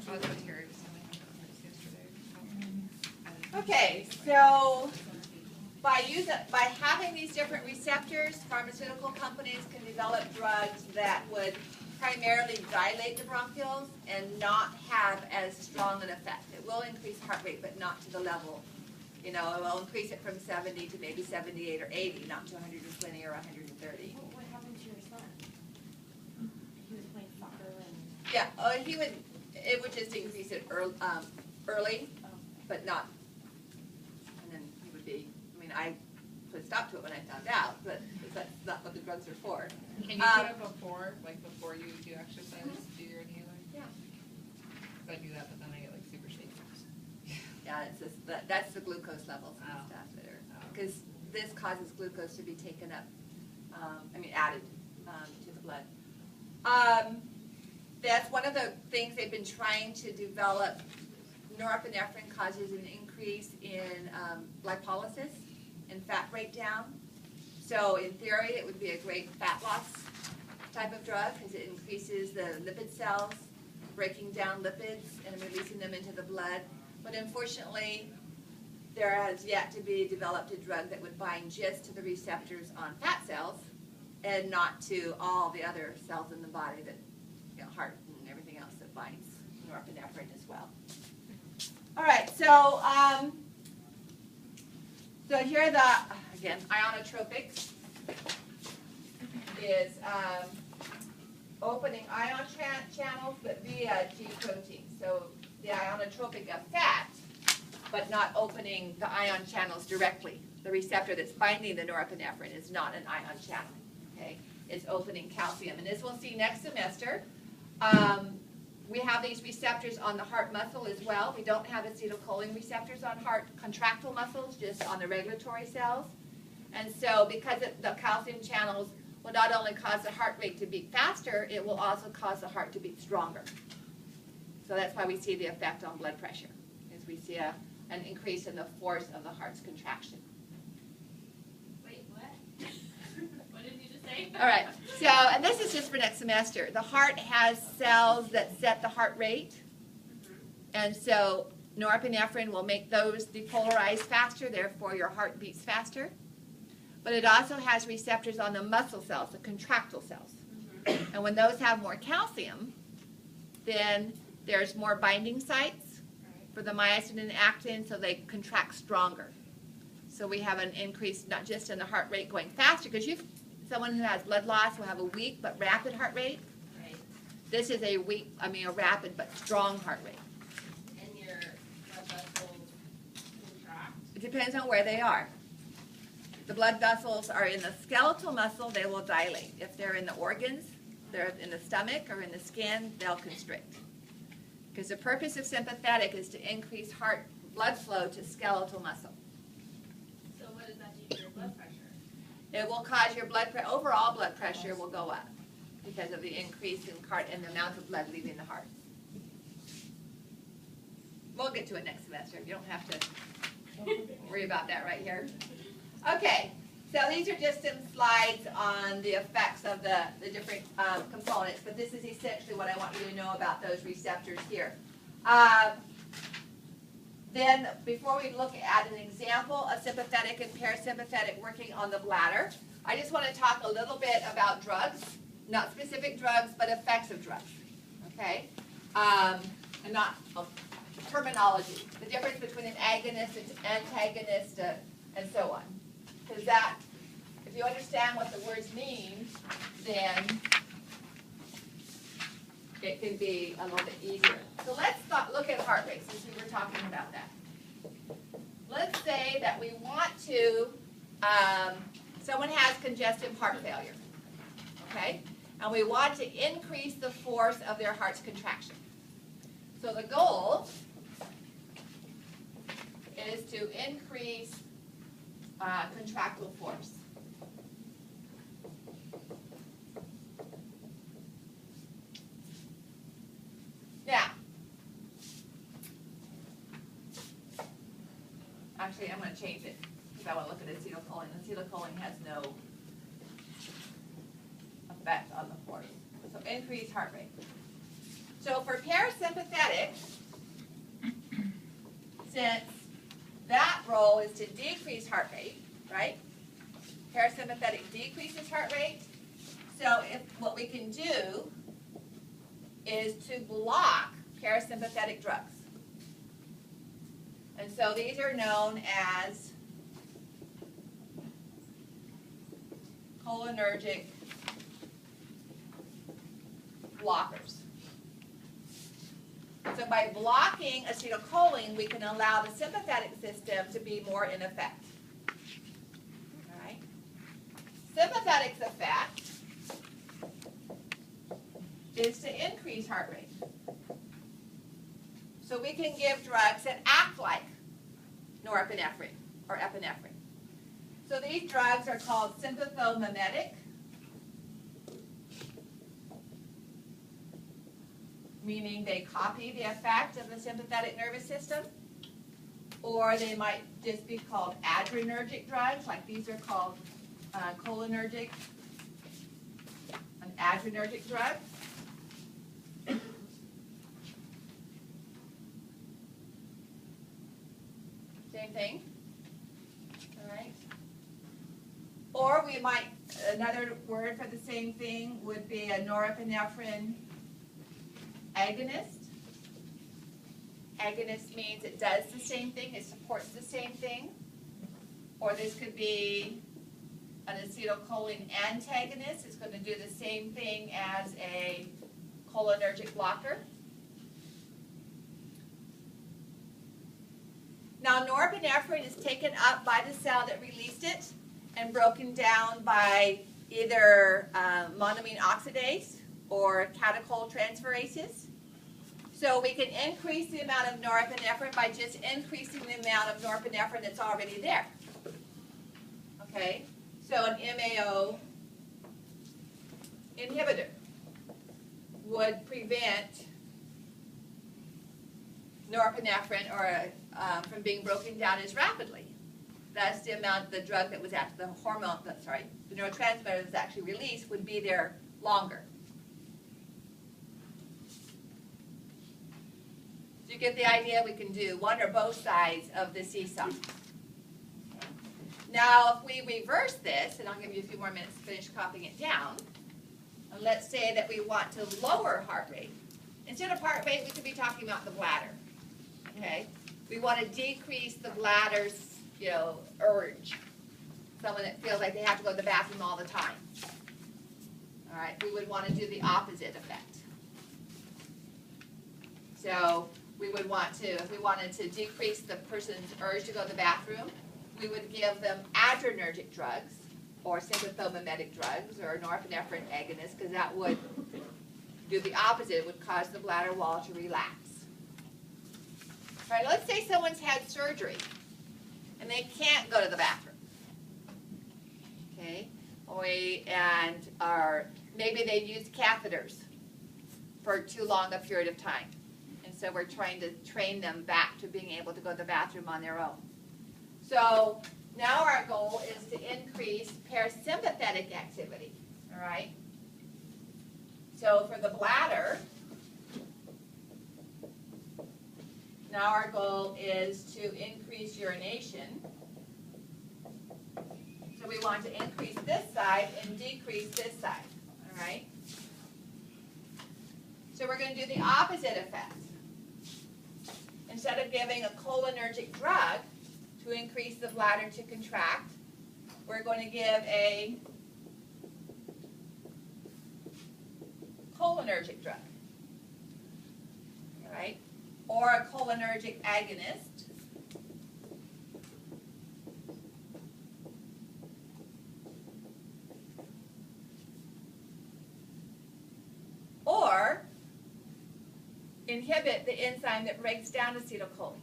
Oh, that's what Terry was telling me yesterday. Okay, so by having these different receptors, pharmaceutical companies can develop drugs that would primarily dilate the bronchioles and not have as strong an effect. It will increase heart rate, but not to the level, you know, it will increase it from 70 to maybe 78 or 80, not to 120 or 130. What happened to your son? He was playing soccer and... Yeah, it would just increase it early, but not, and then he would be, I mean, I put a stop to it when I found out, but that's not what the drugs are for. Can you do it before, like before you do exercise, do your inhaler? Yeah. I do that, but then I get like super shaky. Yeah, it's just, that's the glucose levels and Oh. stuff that are, Oh. because this causes glucose to be taken up, added to the blood. That's one of the things they've been trying to develop. Norepinephrine causes an increase in lipolysis and fat breakdown. So in theory, it would be a great fat loss type of drug because it increases the lipid cells, breaking down lipids and releasing them into the blood. But unfortunately, there has yet to be developed a drug that would bind just to the receptors on fat cells and not to all the other cells in the body that, you know, heart and everything else that binds norepinephrine as well. All right, so so here are the, again, ionotropics is opening ion channels but via G protein. So the ionotropic of fat, but not opening the ion channels directly. The receptor that's binding the norepinephrine is not an ion channel. Okay, it's opening calcium, and as we'll see next semester, we have these receptors on the heart muscle as well. We don't have acetylcholine receptors on heart contractile muscles, just on the regulatory cells. And so because the calcium channels will not only cause the heart rate to beat faster, it will also cause the heart to beat stronger. So that's why we see the effect on blood pressure, is we see an increase in the force of the heart's contraction. Wait, what? What did you just say? All right, so, and this is just for next semester. The heart has cells that set the heart rate, and so norepinephrine will make those depolarize faster, therefore your heart beats faster. But it also has receptors on the muscle cells, the contractile cells. And when those have more calcium, then there's more binding sites for the myosin and actin, so they contract stronger. So we have an increase not just in the heart rate going faster, because someone who has blood loss will have a weak but rapid heart rate. Right. This is a rapid but strong heart rate. And your blood vessels contract? It depends on where they are. The blood vessels are in the skeletal muscle, they will dilate. If they're in the organs, they're in the stomach or in the skin, they'll constrict. Because the purpose of sympathetic is to increase heart blood flow to skeletal muscle. So what does that do to your blood pressure? It will cause your overall blood pressure will go up because of the increase in the amount of blood leaving the heart. We'll get to it next semester. You don't have to worry about that right here. Okay, so these are just some slides on the effects of the different components, but this is essentially what I want you to know about those receptors here. Then, before we look at an example of sympathetic and parasympathetic working on the bladder, I just want to talk a little bit about drugs, not specific drugs, but effects of drugs, okay? And not terminology, the difference between an agonist and antagonist and so on. Because that, if you understand what the words mean, then it can be a little bit easier. So let's look at heart rate, since we were talking about that. Let's say that we want to, someone has congestive heart failure, okay? And we want to increase the force of their heart's contraction. So the goal is to increase contractile force. Now, actually I'm going to change it because I want to look at acetylcholine. Acetylcholine has no effect on the force. So increase heart rate. So for parasympathetic, since that role is to decrease heart rate, right? Parasympathetic decreases heart rate. So if what we can do is to block parasympathetic drugs. And so these are known as cholinergic blockers. So by blocking acetylcholine, we can allow the sympathetic system to be more in effect. All right? Sympathetic's effect is to increase heart rate. So we can give drugs that act like norepinephrine or epinephrine. So these drugs are called sympathomimetic, meaning they copy the effect of the sympathetic nervous system, or they might just be called adrenergic drugs, like these are called cholinergic, an adrenergic drug. Same thing, all right? Or we might, another word for the same thing would be a norepinephrine agonist. Agonist means it does the same thing, it supports the same thing. Or this could be an acetylcholine antagonist. It's going to do the same thing as a cholinergic blocker. Now, norepinephrine is taken up by the cell that released it and broken down by either monoamine oxidase or catechol-transferases. So we can increase the amount of norepinephrine by just increasing the amount of norepinephrine that's already there. Okay? So an MAO inhibitor would prevent norepinephrine from being broken down as rapidly. That's the amount of the drug that was actually, the hormone, the neurotransmitter that was actually released would be there longer. So you get the idea, we can do one or both sides of the seesaw. Now, if we reverse this, and I'll give you a few more minutes to finish copying it down, and let's say that we want to lower heart rate. Instead of heart rate, we could be talking about the bladder. Okay? We want to decrease the bladder's, urge. Someone that feels like they have to go to the bathroom all the time. All right, we would want to do the opposite effect. So we would want to, if we wanted to decrease the person's urge to go to the bathroom, we would give them adrenergic drugs or sympathomimetic drugs or norepinephrine agonists, because that would do the opposite. It would cause the bladder wall to relax. All right, let's say someone's had surgery and they can't go to the bathroom. Okay, maybe they've used catheters for too long a period of time, and so we're trying to train them back to being able to go to the bathroom on their own. So now our goal is to increase parasympathetic activity. All right. So for the bladder, now our goal is to increase urination. So we want to increase this side and decrease this side. All right? So we're going to do the opposite effect. Instead of giving a cholinergic drug to increase the bladder to contract, we're going to give a cholinergic drug. All right? Or a cholinergic agonist. Or inhibit the enzyme that breaks down acetylcholine.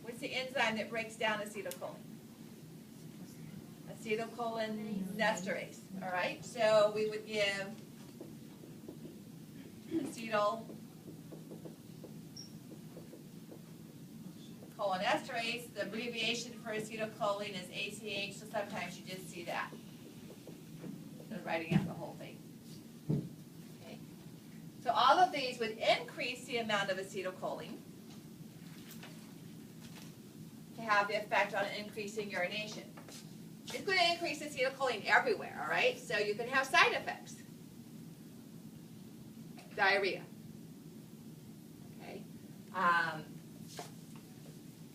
What's the enzyme that breaks down acetylcholine? Acetylcholinesterase. All right? So we would give acetylcholinesterase. The abbreviation for acetylcholine is ACH, so sometimes you just see that. Instead of writing out the whole thing. Okay. So all of these would increase the amount of acetylcholine. to have the effect on increasing urination. It's going to increase acetylcholine everywhere, all right? So you can have side effects. Diarrhea. Okay.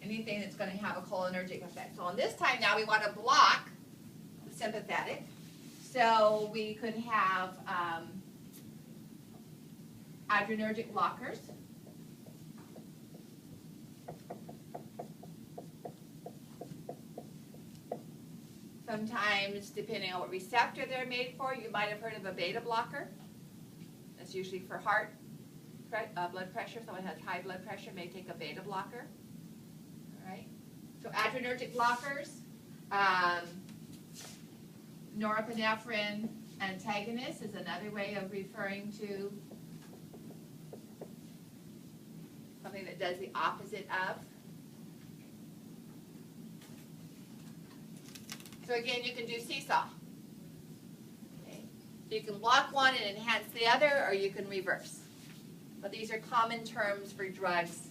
Anything that's going to have a cholinergic effect. So on this time now we want to block the sympathetic. So we could have adrenergic blockers. Sometimes, depending on what receptor they're made for, you might have heard of a beta blocker. That's usually for heart blood pressure. Someone has high blood pressure may take a beta blocker. All right. So adrenergic blockers, norepinephrine antagonist is another way of referring to something that does the opposite of. So again, you can do seesaw. Okay. So you can block one and enhance the other, or you can reverse. But these are common terms for drugs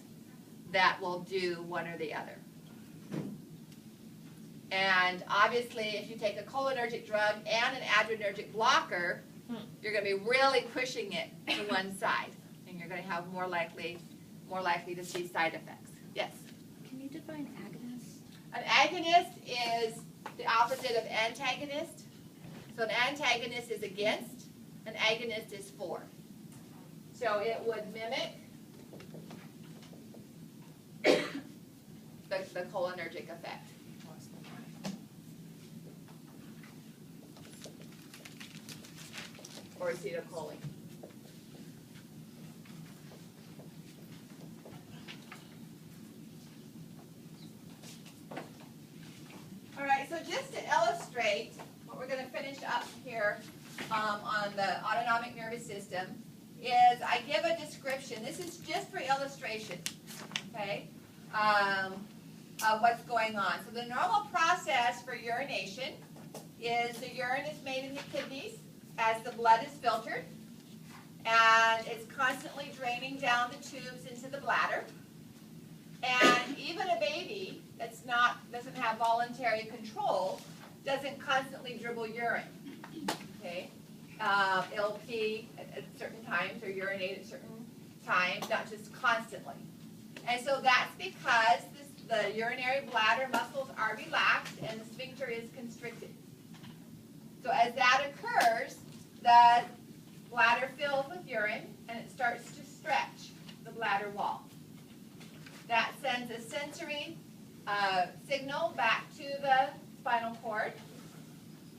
that will do one or the other. And obviously, if you take a cholinergic drug and an adrenergic blocker, you're going to be really pushing it to one side, and you're going to have more likely to see side effects. Yes? Can you define agonist? An agonist is the opposite of antagonist. So an antagonist is against, an agonist is for. So it would mimic the cholinergic effect. Or acetylcholine. All right, so just to illustrate what we're going to finish up here on the autonomic nervous system is I give a description. This is just for illustration, okay, of what's going on. So the normal process for urination is the urine is made in the kidneys as the blood is filtered, and it's constantly draining down the tubes into the bladder. And even a baby doesn't have voluntary control doesn't constantly dribble urine. Okay, it'll pee at certain times or urinate at certain times, not just constantly. And so that's because the urinary bladder muscles are relaxed and the sphincter is constricted. So as that occurs, the bladder fills with urine and it starts to stretch the bladder wall. That sends a sensory signal back to the spinal cord,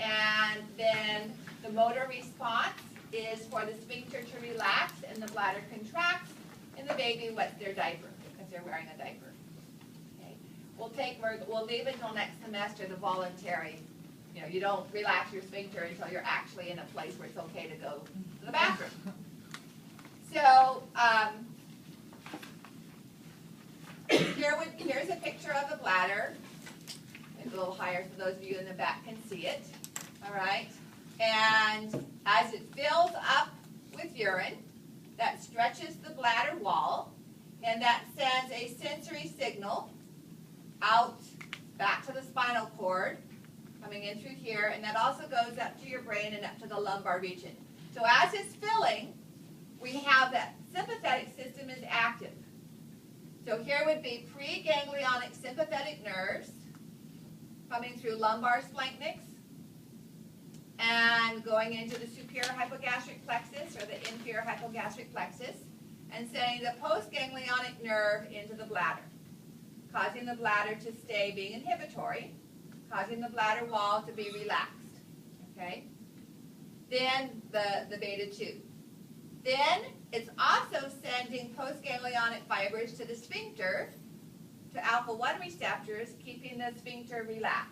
and then the motor response is for the sphincter to relax and the bladder contracts, and the baby wets their diaper because they're wearing a diaper. Okay. We'll leave until next semester the voluntary. You don't relax your sphincter until you're actually in a place where it's okay to go to the bathroom. So here's a picture of the bladder. Maybe a little higher so those of you in the back can see it. All right. And as it fills up with urine, that stretches the bladder wall, and that sends a sensory signal out back to the spinal cord, coming in through here, and that also goes up to your brain and up to the lumbar region. So as it's filling, we have that sympathetic system is active. So here would be preganglionic sympathetic nerves coming through lumbar splanchnics and going into the superior hypogastric plexus or the inferior hypogastric plexus and sending the postganglionic nerve into the bladder, causing the bladder to stay being inhibitory, causing the bladder wall to be relaxed. Okay? Then the beta 2. Then it's also sending postganglionic fibers to the sphincter, to alpha-1 receptors, keeping the sphincter relaxed.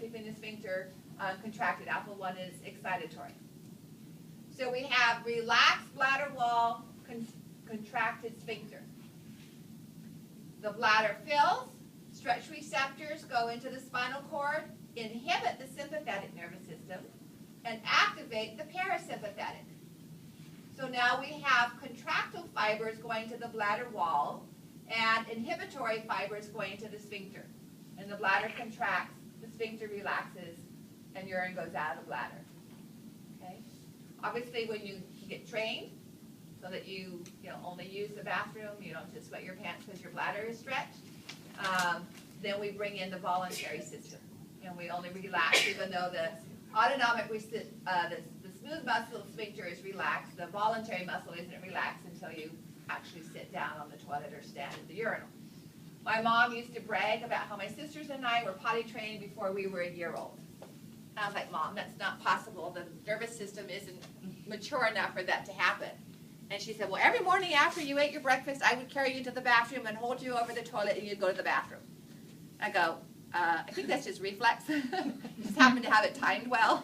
Keeping the sphincter contracted. Alpha-1 is excitatory. So we have relaxed bladder wall, contracted sphincter. The bladder fills, stretch receptors go into the spinal cord, inhibit the sympathetic nervous system, and activate the parasympathetic. So now we have contractile fibers going to the bladder wall, and inhibitory fibers going into the sphincter. And the bladder contracts, the sphincter relaxes, and urine goes out of the bladder. Okay? Obviously, when you get trained, so that you only use the bathroom, you don't just wet your pants because your bladder is stretched, then we bring in the voluntary system. And we only relax even though the autonomic, the smooth muscle sphincter is relaxed. The voluntary muscle isn't relaxed until you actually sit down on the toilet or stand at the urinal. My mom used to brag about how my sisters and I were potty trained before we were a year old. I was like, Mom, that's not possible. The nervous system isn't mature enough for that to happen. And she said, well, every morning after you ate your breakfast, I would carry you to the bathroom and hold you over the toilet and you'd go to the bathroom. I go, I think that's just reflex. Just happened to have it timed well.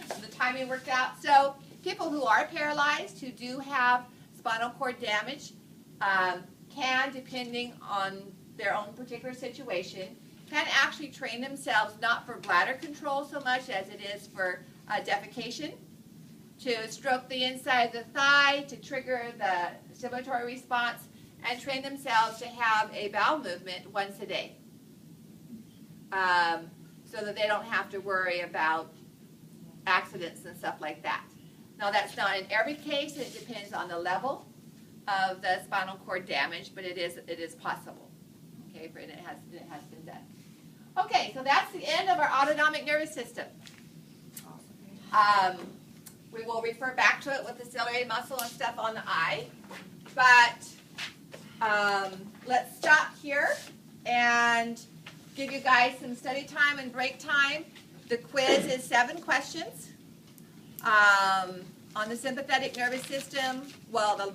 The timing worked out. So people who are paralyzed, who do have spinal cord damage, can, depending on their own particular situation, can actually train themselves not for bladder control so much as it is for defecation, to stroke the inside of the thigh, to trigger the stimulatory response, and train themselves to have a bowel movement once a day. So that they don't have to worry about accidents and stuff like that. Now that's not in every case, it depends on the level of the spinal cord damage, but it is possible. Okay, and it has been done. Okay, so that's the end of our autonomic nervous system. We will refer back to it with the ciliary muscle and stuff on the eye, but let's stop here and give you guys some study time and break time. The quiz is 7 questions on the sympathetic nervous system. Well, the